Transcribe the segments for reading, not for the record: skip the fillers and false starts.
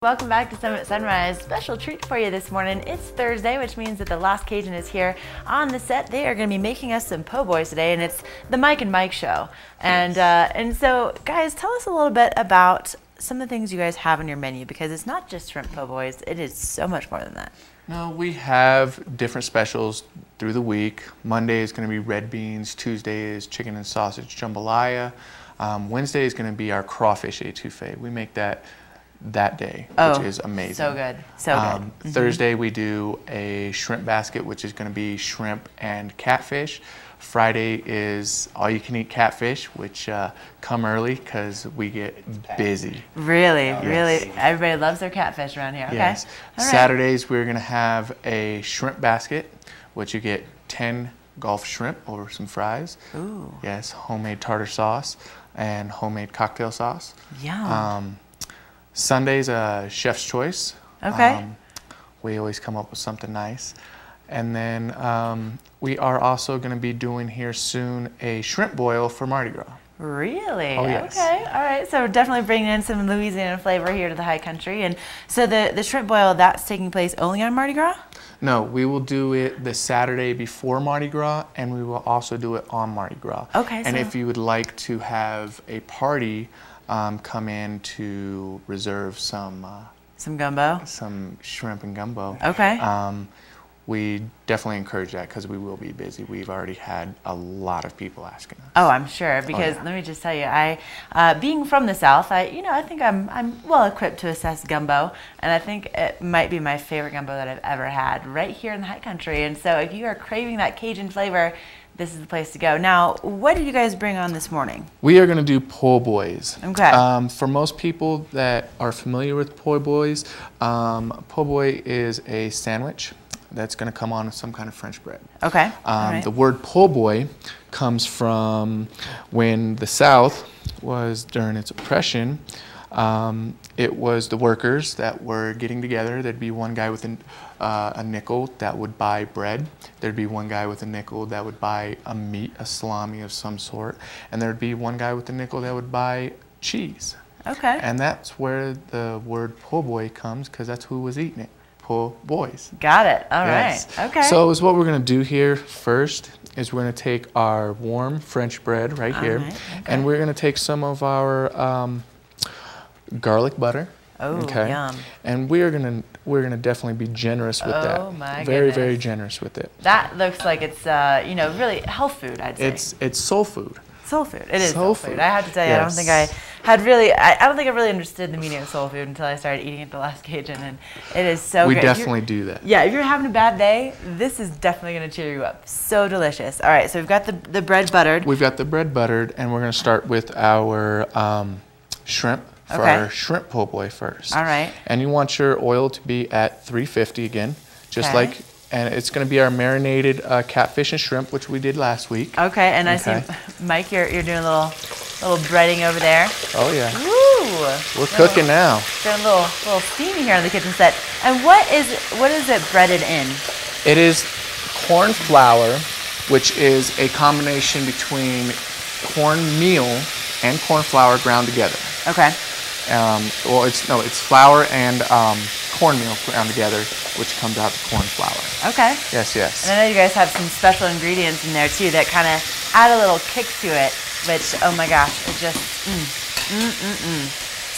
Welcome back to Summit Sunrise. Special treat for you this morning. It's Thursday, which means that the Lost Cajun is here on the set. They are going to be making us some po' boys today, and it's the Mike and Mike show. And so, guys, tell us a little bit about some of the things you guys have on your menu, because it's not just shrimp po' boys. It is so much more than that. No, we have different specials through the week. Monday is going to be red beans. Tuesday is chicken and sausage jambalaya. Wednesday is going to be our crawfish etouffee. We make that day, which is amazing. So good, so good. Thursday we do a shrimp basket, which is going to be shrimp and catfish. Friday is all you can eat catfish, which come early because we get busy. Really, Yes. really, everybody loves their catfish around here. Okay. Yes. All right. Saturdays we're going to have a shrimp basket, which you get 10 Gulf shrimp over some fries. Ooh. Yes, homemade tartar sauce and homemade cocktail sauce. Yum. Sunday's a chef's choice. Okay. We always come up with something nice. And then we are also going to be doing here soon a shrimp boil for Mardi Gras. Really? Oh, yes. Okay. All right. So we're definitely bringing in some Louisiana flavor here to the high country. And so the shrimp boil, that's taking place only on Mardi Gras? No, we will do it the Saturday before Mardi Gras, and we will also do it on Mardi Gras. Okay. And if you would like to have a party, come in to reserve some gumbo? some shrimp and gumbo. Okay. We definitely encourage that because we will be busy. We've already had a lot of people asking us. Oh, I'm sure, because let me just tell you, being from the South, I think I'm well equipped to assess gumbo, and I think it might be my favorite gumbo that I've ever had right here in the high country. And so if you are craving that Cajun flavor, this is the place to go. Now, what did you guys bring on this morning? We are going to do po' boys. Okay. For most people that are familiar with po' boys, po' boy is a sandwich that's going to come on with some kind of French bread. Okay. All right. The word po' boy comes from when the South was during its oppression. It was the workers that were getting together. There'd be one guy with a nickel that would buy bread. There'd be one guy with a nickel that would buy a meat, a salami of some sort. And there'd be one guy with a nickel that would buy cheese. Okay. And that's where the word po' boy comes, because that's who was eating it. Po' boys. Got it. All Yes. right. Okay. So is what we're going to do here first is we're going to take our warm French bread right here, right. Okay. and we're going to take some of our garlic butter. Oh, okay. yum. And we're gonna definitely be generous with that. Oh my very, goodness. very generous with it. That looks like it's really health food, I'd say. It's soul food. Soul food. It is Soul soul food. food. I have to tell you, Yes. I don't think I really understood the meaning of soul food until I started eating at the Lost Cajun, and it is so We good. definitely do that. Yeah, if you're having a bad day, this is definitely going to cheer you up. So delicious. All right, so we've got the bread buttered. We've got the bread buttered, and we're gonna start with our shrimp for our shrimp po' boy first. All right. And you want your oil to be at 350 again, just Okay. like. And it's going to be our marinated catfish and shrimp, which we did last week. Okay, and Okay. I see, Mike, you're doing a little breading over there. Oh yeah. Woo! We're cooking now. Getting a little steamy here on the kitchen set. And what is it breaded in? It is corn flour, which is a combination between cornmeal and corn flour ground together. Okay. Well, it's flour and cornmeal ground together, which comes out to corn flour. Okay. Yes, yes. And I know you guys have some special ingredients in there too that kind of add a little kick to it, which, oh my gosh, it just,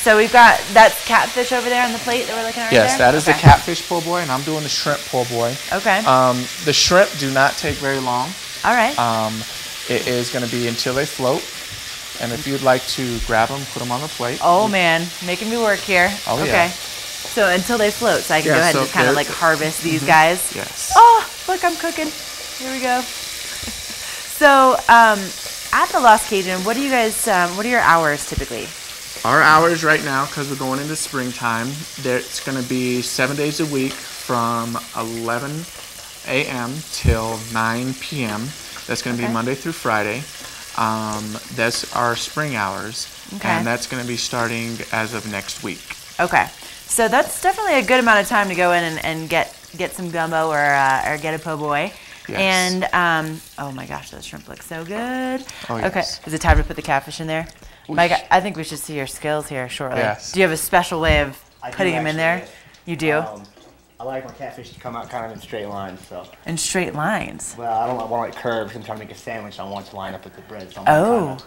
So we've got, that's catfish over there on the plate that we're looking at right Yes, there? that is the catfish po' boy, and I'm doing the shrimp po' boy. Okay. The shrimp do not take very long. All right. It is going to be until they float. And if you'd like to grab them, put them on the plate. Oh man, making me work here. Oh, yeah. Okay. So until they float, so I can Yeah, go ahead so and just kind of they're- like harvest these guys. Yes. Oh, look, I'm cooking. Here we go. So at the Lost Cajun, what are your hours typically? Our hours right now, because we're going into springtime, it's going to be 7 days a week from 11 a.m. till 9 p.m. That's going to be Monday through Friday. That's our spring hours, and that's going to be starting as of next week. Okay, so that's definitely a good amount of time to go in and get some gumbo or get a po' boy. Yes. And oh my gosh, those shrimp look so good. Oh, yes. Okay, is it time to put the catfish in there? Mike, I think we should see your skills here shortly. Yes. Do you have a special way of putting them in there? Yes. You do? I like my catfish to come out kind of in straight lines, so. In straight lines? Well, I don't want like curves. I'm trying to make a sandwich. I want it to line up with the bread. So I'm kind of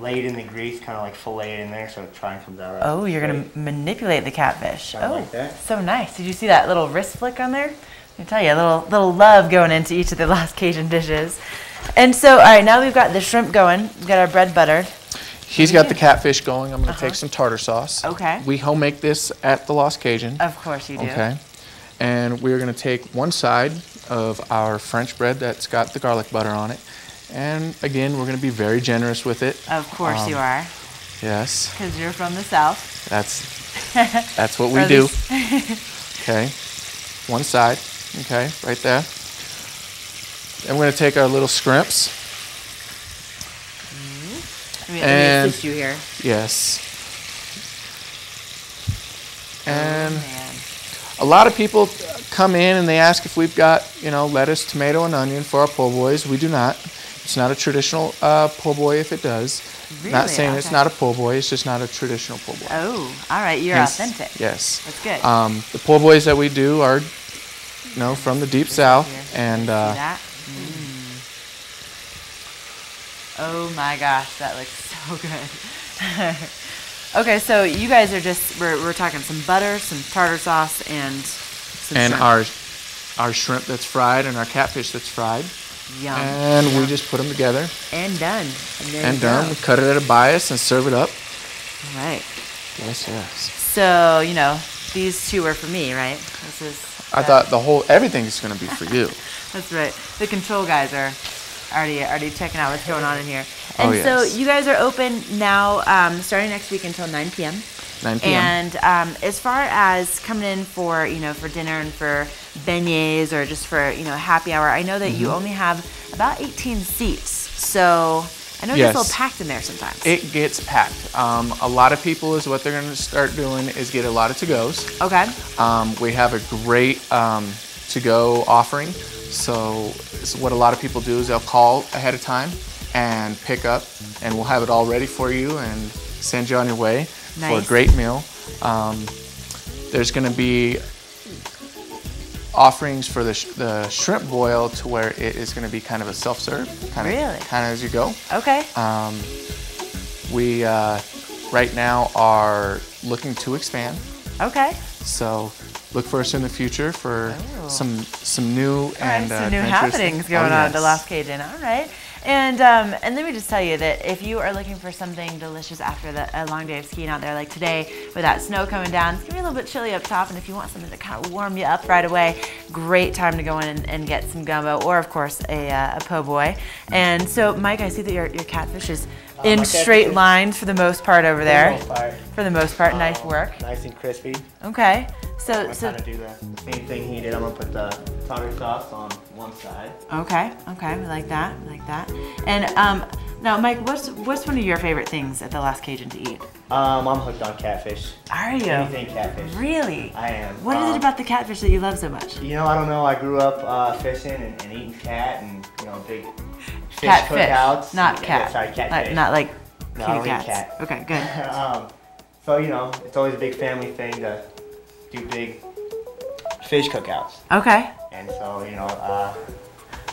lay it in the grease, kind of like fillet it in there, so it tries and comes out right. Oh, you're going to manipulate the catfish. Kinda like that. So nice. Did you see that little wrist flick on there? Let me tell you, a little love going into each of the Lost Cajun dishes. And so, all right, now we've got the shrimp going. We've got our bread buttered. He's got the catfish going. I'm going to take some tartar sauce. Okay. We home make this at the Lost Cajun. Of course you do. Okay. And we're going to take one side of our French bread that's got the garlic butter on it. And again, we're going to be very generous with it. Of course you are. Yes. Because you're from the South. That's what we do. Okay. One side. Okay, right there. And we're going to take our little scrimps. Let me assist you here. Yes. And a lot of people come in and they ask if we've got, lettuce, tomato, and onion for our po' boys. We do not. It's not a traditional po' boy if it does. Really? Not saying it's not a po' boy, it's just not a traditional po' boy. Oh, all right. You're authentic. Yes. That's good. The po' boys that we do are, from the deep south. And see that? Oh my gosh, that looks so good. Okay, so you guys are we're talking some butter, some tartar sauce, and some shrimp. our shrimp that's fried and our catfish that's fried. Yum. And we just put them together. And done. And done. We cut it at a bias and serve it up. All right. Yes. So, these two are for me, right? I thought everything's going to be for you. That's right. The control guys are already checking out what's going on in here. And yes. So you guys are open now, starting next week until 9 p.m. 9 p.m. And as far as coming in for for dinner and for beignets or just for happy hour, I know that you only have about 18 seats. So I know it gets a little packed in there sometimes. It gets packed. A lot of people is what they're going to start doing is get a lot of to-goes. Okay. We have a great to-go offering. So what a lot of people do is they'll call ahead of time and pick up, and we'll have it all ready for you and send you on your way for a great meal. There's going to be offerings for the shrimp boil to where it is going to be kind of a self-serve, kind of as you go. Okay. We right now are looking to expand. Okay. So look for us in the future for some new and some new happenings going on at the Lost Cajun. All right. And let me just tell you that if you are looking for something delicious after a long day of skiing out there, like today with that snow coming down, it's going to be a little bit chilly up top, and if you want something to kind of warm you up right away, great time to go in and get some gumbo or, of course, a po' boy. And so, Mike, I see that your catfish is in straight lines for the most part over there. For the most part, nice work. Nice and crispy. Okay. I'm going to do the same thing he did. I'm going to put the tartar sauce on one side. Okay, we like that, And now, Mike, what's one of your favorite things at the Lost Cajun to eat? I'm hooked on catfish. Are you? Anything catfish. Really? I am. What is it about the catfish that you love so much? I don't know. I grew up fishing and eating cat and, big fish cookouts. Not cat. Sorry, catfish. Not like no, cute cats. Cat. Okay, good. So, it's always a big family thing to do big fish cookouts. Okay. And so,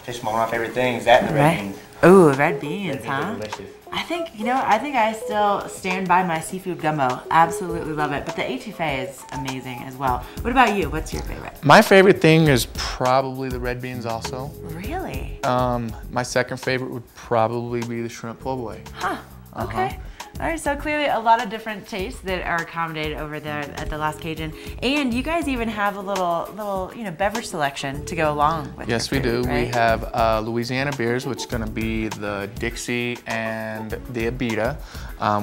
fish is one of my favorite things. That and the red beans. Ooh, red beans, Red beans are delicious. I think I still stand by my seafood gumbo. Absolutely love it. But the etouffee is amazing as well. What about you? What's your favorite? My favorite thing is probably the red beans also. Really? My second favorite would probably be the shrimp po' boy. Huh. Okay. All right, so clearly a lot of different tastes that are accommodated over there at the Lost Cajun, and you guys even have a little beverage selection to go along with. Yes, we do. Right? We have Louisiana beers, which is going to be the Dixie and the Abita.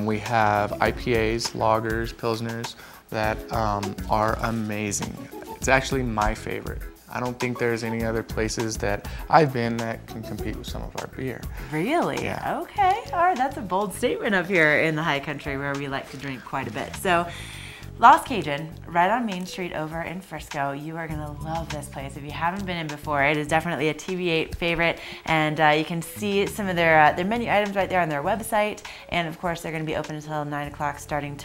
We have IPAs, lagers, pilsners that are amazing. It's actually my favorite. I don't think there's any other places that I've been that can compete with some of our beer. Really? Yeah. Okay. All right. That's a bold statement up here in the high country where we like to drink quite a bit. So Lost Cajun, right on Main Street over in Frisco. You are gonna love this place. If you haven't been in before, it is definitely a TV8 favorite, and you can see some of their menu items right there on their website. And of course, they're gonna be open until 9 o'clock starting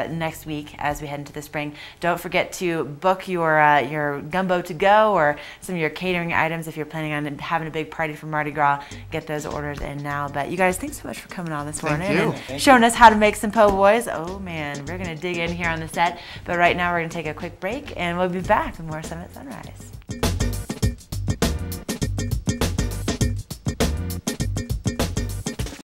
next week as we head into the spring. Don't forget to book your gumbo to go or some of your catering items if you're planning on having a big party for Mardi Gras. Get those orders in now. But you guys, thanks so much for coming on this morning and showing us how to make some po' boys. Oh man, we're gonna dig in here on the set. But right now we're going to take a quick break and we'll be back with more Summit Sunrise.